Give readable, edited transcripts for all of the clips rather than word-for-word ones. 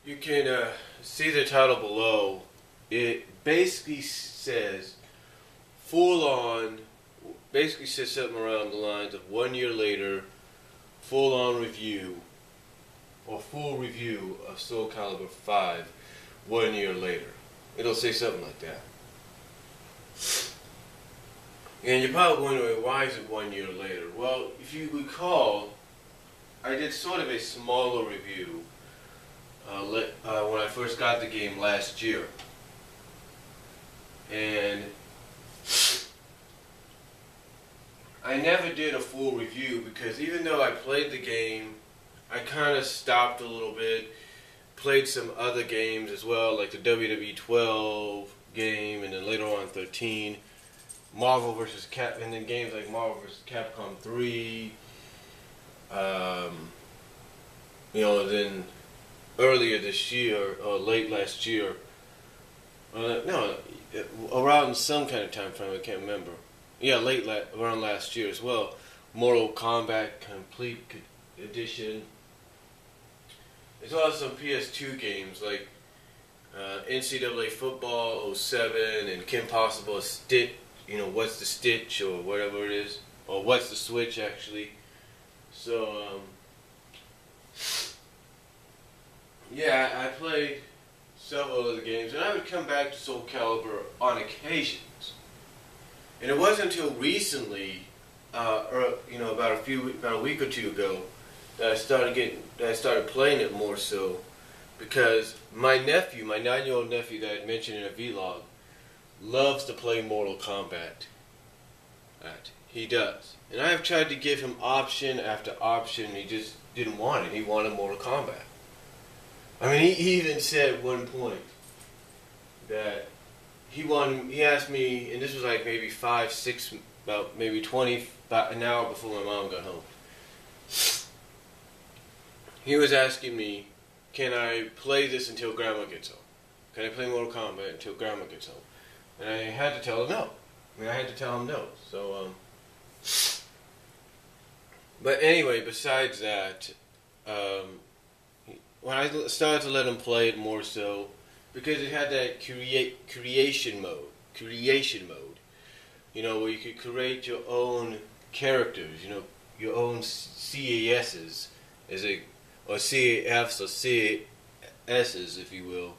You can see the title below. It basically says full on, basically says something around the lines of 1 year later, full on review, or full review of Soulcalibur V 1 year later. It'll say something like that. And you're probably wondering, why is it 1 year later? Well, if you recall, I did sort of a smaller review when I first got the game last year. And I never did a full review because even though I played the game, I kind of stopped a little bit, played some other games as well, like the WWE 12 game, and then later on 13, Marvel vs. and then games like Marvel vs. Capcom 3, then earlier this year, or late last year, around some kind of time frame, I can't remember. Yeah, around last year as well. Mortal Kombat Complete Edition. There's also some PS2 games like NCAA Football 07 and Kim Possible Stitch. What's the Stitch or whatever it is, or what's the Switch actually. So yeah, I played several of the games, and I would come back to Soulcalibur on occasions. And it wasn't until recently, about a week or two ago, that I started playing it more so, because my nephew, my 9-year-old nephew that I mentioned in a vlog, loves to play Mortal Kombat. He does. And I have tried to give him option after option, and he just didn't want it. He wanted Mortal Kombat. I mean, he even said at one point that he asked me, and this was like maybe about an hour before my mom got home. He was asking me, can I play this until Grandma gets home? Can I play Mortal Kombat until Grandma gets home? And I had to tell him no. So, but anyway, besides that, when I started to let him play it more so, because it had that creation mode, where you could create your own characters, your own CASs, or CAFs or CASs, if you will,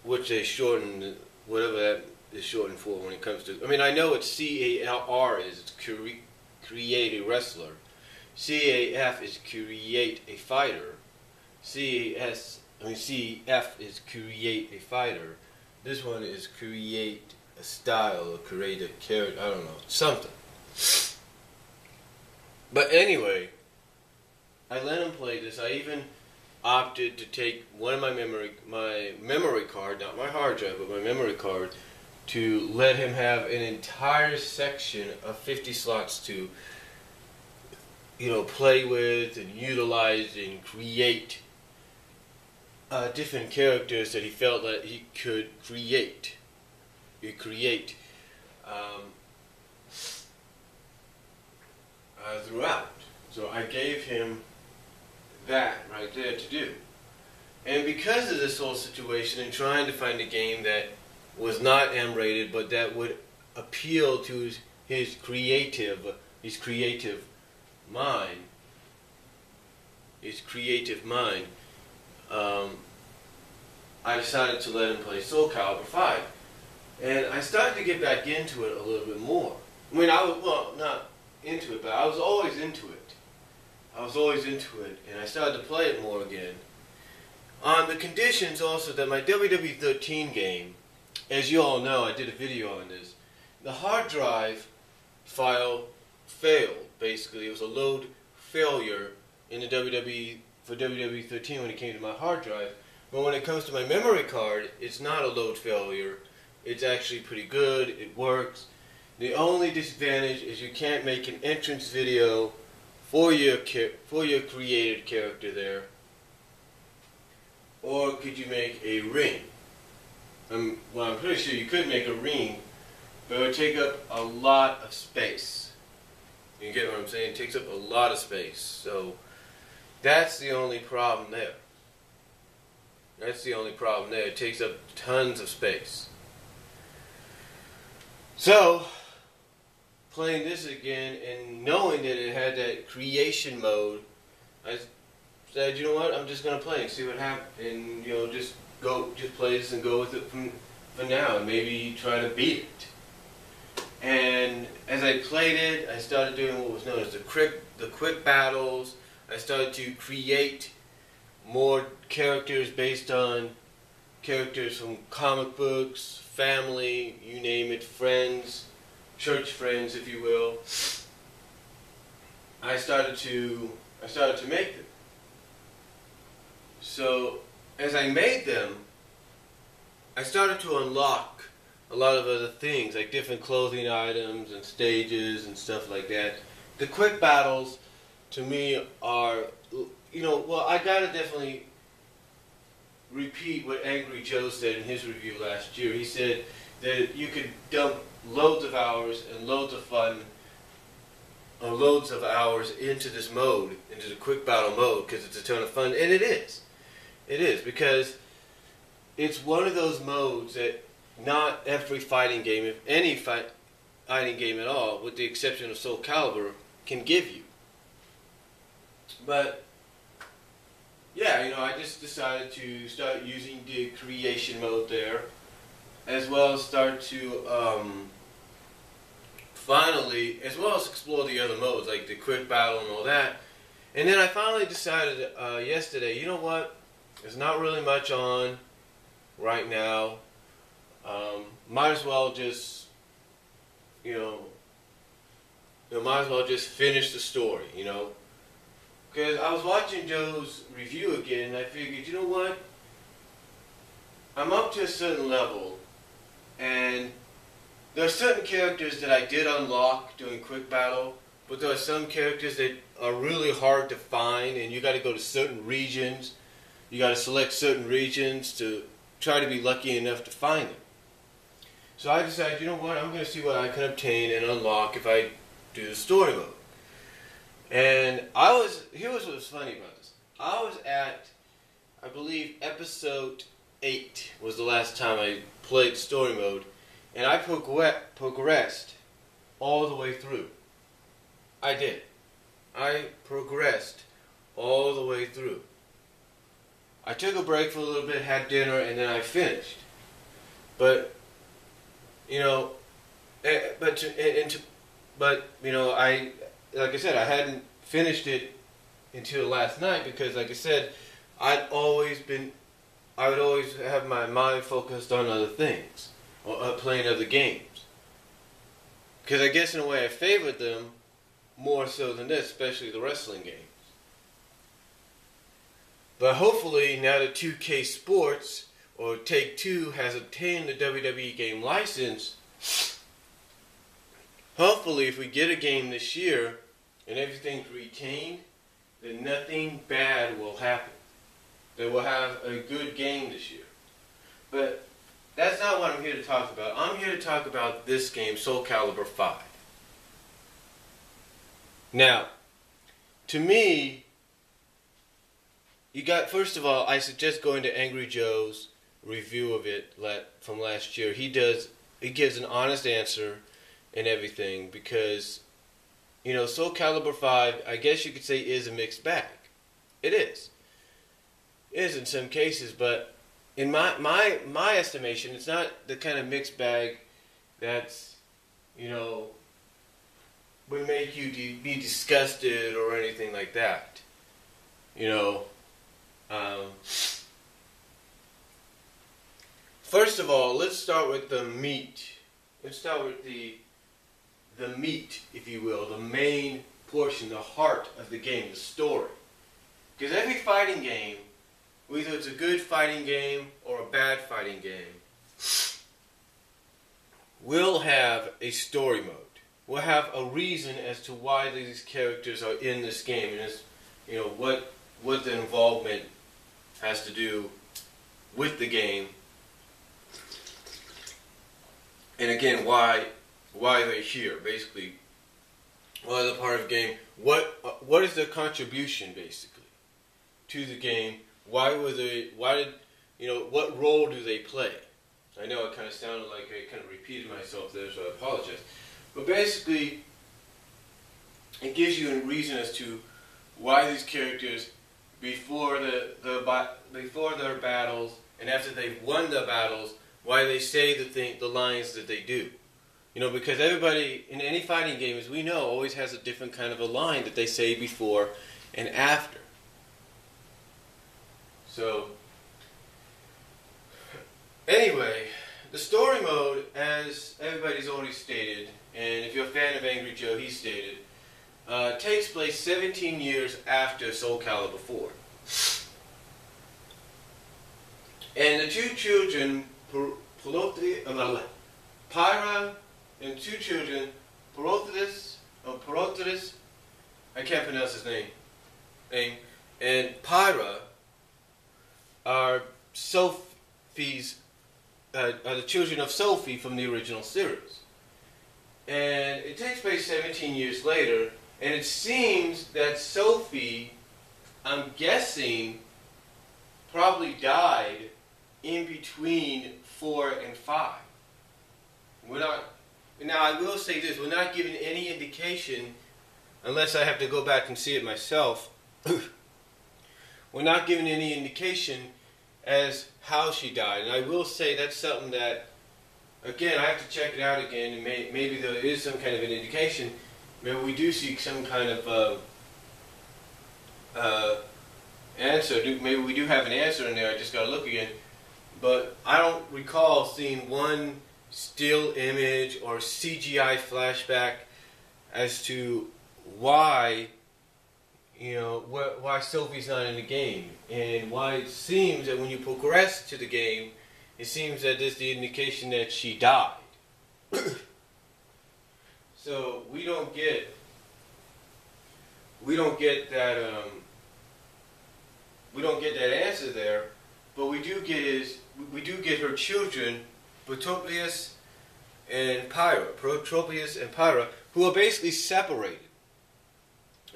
which they shorten, whatever that is shortened for when it comes to. I mean, I know what CAR is. It's create a wrestler. CAF is create a fighter. CF is create a fighter. This one is create a style or create a character. I don't know, something. But anyway, I let him play this. I even opted to take one of my memory card, not my hard drive, but my memory card, to let him have an entire section of 50 slots to play with and utilize and create different characters that he felt that he could create. Throughout. So I gave him that right there to do. And because of this whole situation and trying to find a game that was not M-rated but that would appeal to his creative mind, I decided to let him play Soulcalibur V. And I started to get back into it a little bit more. I mean, not into it, but I was always into it. And I started to play it more again. On the conditions also that my WWE 13 game, as you all know, I did a video on this, the hard drive file failed, basically. It was a load failure in the for WWE 13 when it came to my hard drive. But when it comes to my memory card, it's not a load failure. It's actually pretty good. It works. The only disadvantage is you can't make an entrance video for your created character there. Or could you make a ring? I'm pretty sure you could make a ring, but it would take up a lot of space. You get what I'm saying? It takes up a lot of space. So that's the only problem there. That's the only problem there. It takes up tons of space. So, playing this again and knowing that it had that creation mode, I said, you know what, I'm just going to play and see what happens. And, you know, just play this and go with it for now and maybe try to beat it. And as I played it, I started doing what was known as the quick battles. I started to create more characters based on characters from comic books, family, you name it, friends, church friends, if you will. I started to make them. So as I made them, I started to unlock a lot of other things, like different clothing items and stages and stuff like that. The quick battles, to me, are, you know, well, I gotta definitely repeat what Angry Joe said in his review last year. He said that you could dump loads of hours and loads of fun, or loads of hours into this mode, into the quick battle mode, because it's a ton of fun, and it is. It is, because it's one of those modes that not every fighting game, if any fighting game at all, with the exception of Soulcalibur, can give you. But yeah, you know, I just decided to start using the creation mode there, as well as start to finally, as well as explore the other modes like the quick battle and all that. And then I finally decided yesterday, you know what? There's not really much on right now. Might as well just, might as well just finish the story, you know. Because I was watching Joe's review again, and I figured, you know what? I'm up to a certain level, and there are certain characters that I did unlock during Quick Battle, but there are some characters that are really hard to find, and you got to go to certain regions. You got to select certain regions to try to be lucky enough to find them. So I decided, you know what? I'm going to see what I can obtain and unlock if I do the story mode. And here was what was funny about this. I was at, I believe, episode 8 was the last time I played story mode, and I progressed all the way through. I did. I progressed all the way through. I took a break for a little bit, had dinner, and then I finished. But, you know, like I said, I hadn't finished it until last night because, like I said, I would always have my mind focused on other things, or playing other games. Because I guess in a way I favored them more so than this, especially the wrestling games. But hopefully now that 2K Sports, or Take-Two, has obtained the WWE game license, hopefully if we get a game this year and everything's retained, then nothing bad will happen. That we'll have a good game this year. But that's not what I'm here to talk about. I'm here to talk about this game, Soulcalibur V. Now, to me, first of all, I suggest going to Angry Joe's review of it from last year. He gives an honest answer and everything, because, you know, Soulcalibur V, I guess you could say, is a mixed bag. It is. It is in some cases, but in my estimation, it's not the kind of mixed bag that's, you know, would make you be disgusted or anything like that. You know, first of all, let's start with the meat. Let's start with the meat, if you will, the main portion, the heart of the game, the story. Because every fighting game, whether it's a good fighting game or a bad fighting game, will have a story mode. We'll have a reason as to why these characters are in this game, and you know what the involvement has to do with the game, and again why they're here. Basically, why they're part of the game. What is their contribution basically to the game? Why did what role do they play? I know it kind of sounded like I kind of repeated myself there, so I apologize. But basically, it gives you a reason as to why these characters, before their battles and after they've won the battles, why they say the lines that they do. Because everybody in any fighting game, as we know, always has a different kind of a line that they say before and after. So, anyway, the story mode, as everybody's already stated, and if you're a fan of Angry Joe, he stated, takes place 17 years after Soulcalibur V. And the two children, Pyra and two children, Porotheus, I can't pronounce his name, and Pyra are Sophie's, are the children of Sophie from the original series. And it takes place 17 years later, and it seems that Sophie, I'm guessing, probably died in between 4 and 5. Now I will say this, we're not given any indication, unless I have to go back and see it myself, we're not given any indication as how she died. And I will say that's something that, again, I have to check it out again, and maybe there is some kind of an indication. Maybe we do see some kind of answer. Maybe we do have an answer in there, I just got to look again. But I don't recall seeing one still image or CGI flashback as to why, why Sophie's not in the game, and why it seems that when you progress to the game, it seems that this is the indication that she died. So we don't get that answer there, but we do get her children, Protropius and Pyra, who are basically separated.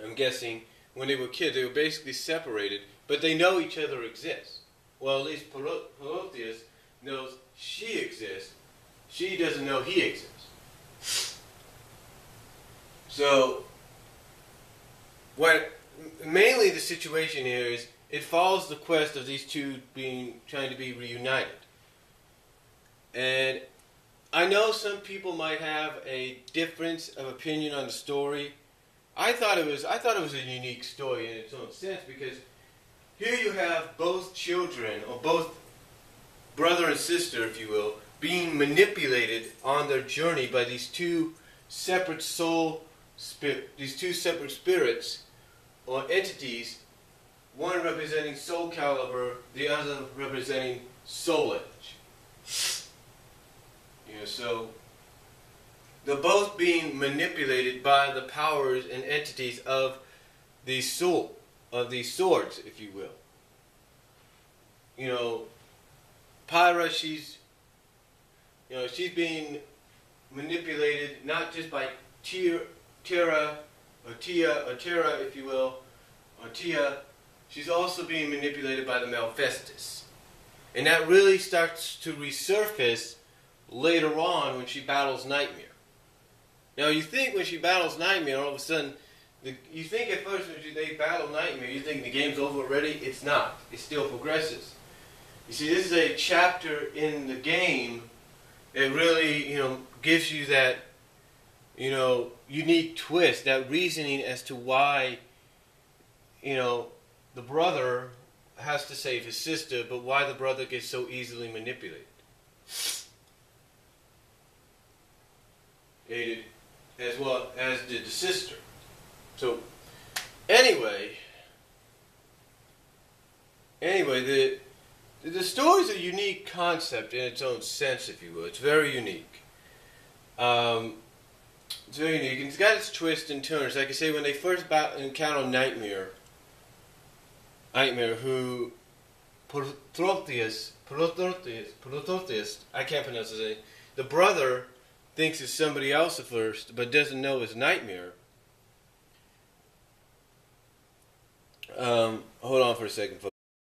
I'm guessing when they were kids, they were basically separated, but they know each other exists. Well, at least Protheus knows she exists. She doesn't know he exists. So, mainly the situation here is, it follows the quest of these two trying to be reunited. And I know some people might have a difference of opinion on the story. I thought it was a unique story in its own sense, because here you have both children, or both brother and sister, if you will, being manipulated on their journey by these two separate spirits or entities, one representing Soulcalibur, the other representing Soul Edge. So they're both being manipulated by the powers and entities of these swords, if you will. Pyra, she's being manipulated not just by Tira, if you will, or Tia. She's also being manipulated by the Malfestus. And that really starts to resurface later on when she battles Nightmare. Now you think when she battles Nightmare, all of a sudden, you think at first when they battle Nightmare, you think the game's over already. It's not. It still progresses. You see, this is a chapter in the game that really, gives you that, unique twist, that reasoning as to why, the brother has to save his sister, but why the brother gets so easily manipulated. As well as did the sister. So, anyway, the story's a unique concept in its own sense, if you will. It's very unique. It's very unique, and it's got its twists and turns. Like I say, when they first encounter Nightmare, who Protheus, I can't pronounce his name. The brother thinks it's somebody else at first, but doesn't know it's Nightmare. Hold on for a second, folks.